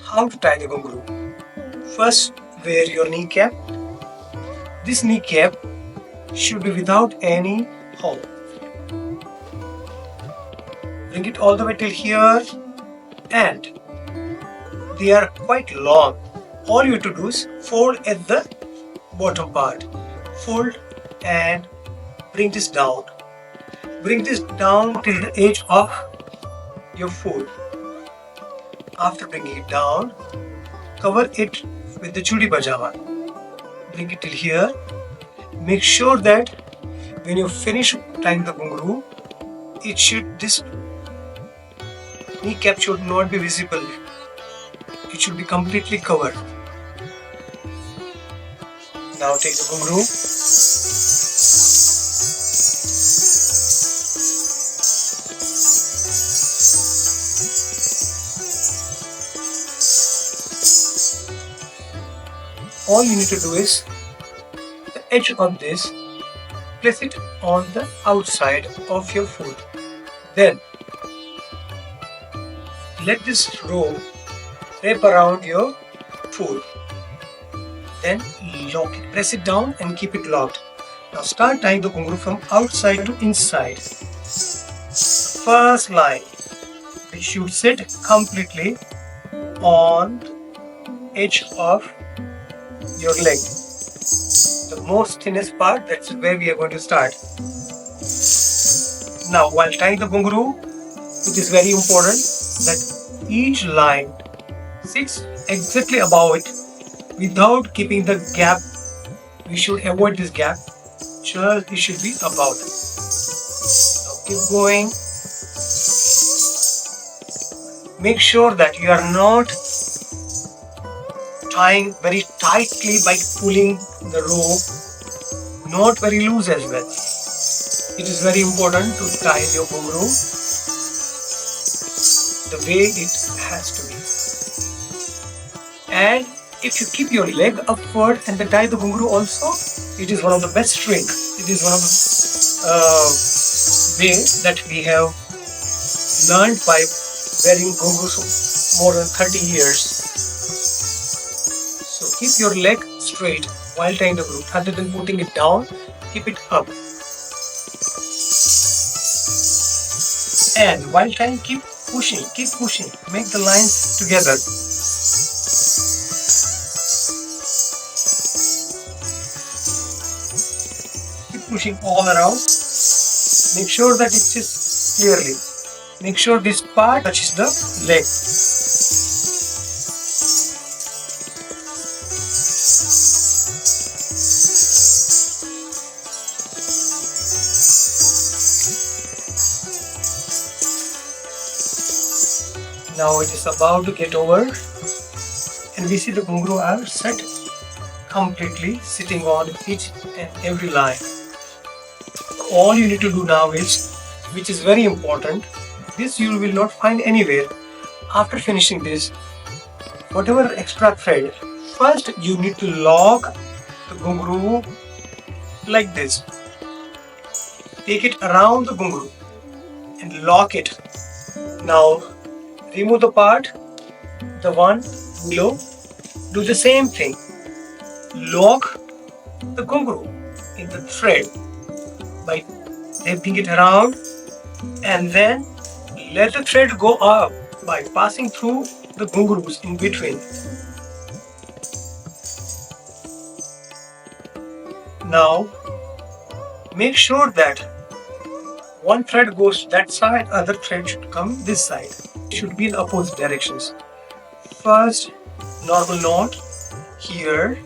How to tie the ghungroo? First, wear your kneecap. This kneecap should be without any hole. Bring it all the way till here, and they are quite long. All you have to do is fold at the bottom part. Fold and bring this down. Bring this down till the edge of your foot. After bringing it down, cover it with the chudi pajama. Bring it till here. Make sure that when you finish tying the ghungroo, this kneecap should not be visible. It should be completely covered. Now take the ghungroo. All you need to do is the edge of this, place it on the outside of your foot. Then let this rope wrap around your foot. Then lock it, press it down and keep it locked. Now start tying the ghungroo from outside to inside. The first line, which should sit completely on the edge of your leg. The most thinnest part, that's where we are going to start. Now while tying the ghungroo, it is very important that each line sits exactly above it without keeping the gap. We should avoid this gap. Just it should be above. Now keep going. Make sure that you are not tying very tightly by pulling the rope, not very loose as well. It is very important to tie your ghungroo the way it has to be. And if you keep your leg upward and then tie the ghungroo also, it is one of the best trick. It is one of the way that we have learned by wearing ghungroos more than 30 years. So keep your leg straight while tying the ghungroo. Rather than putting it down, keep it up. And while tying, keep pushing, make the lines together. Keep pushing all around. Make sure that it sits clearly. Make sure this part touches the leg. Now it is about to get over, and we see the ghungroo are set completely, sitting on each and every line. All you need to do now is, which is very important, this you will not find anywhere. After finishing this, whatever extra thread, first you need to lock the ghungroo like this. Take it around the ghungroo and lock it. Now remove the part, the one below. Do the same thing. Lock the ghungroo in the thread by wrapping it around, and then let the thread go up by passing through the ghungroos in between. Now make sure that one thread goes that side, other thread should come this side. It should be in opposite directions. First normal knot here,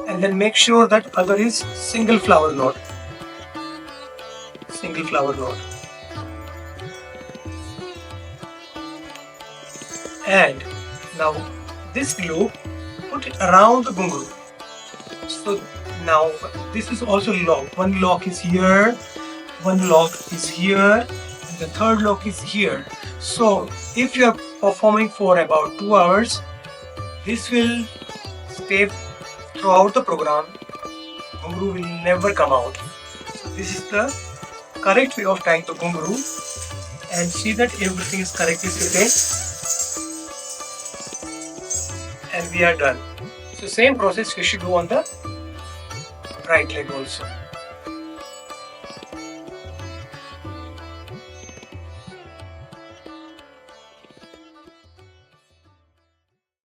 and then make sure that other is single flower knot. Single flower knot. And now this loop, put it around the ghungroo. So now this is also locked. One lock is here, one lock is here, and the third lock is here. So if you are performing for about 2 hours, this will stay throughout the program. Ghungroo will never come out. So this is the correct way of tying the ghungroo, and see that everything is correctly fitted. and we are done. So same process we should do on the right leg also.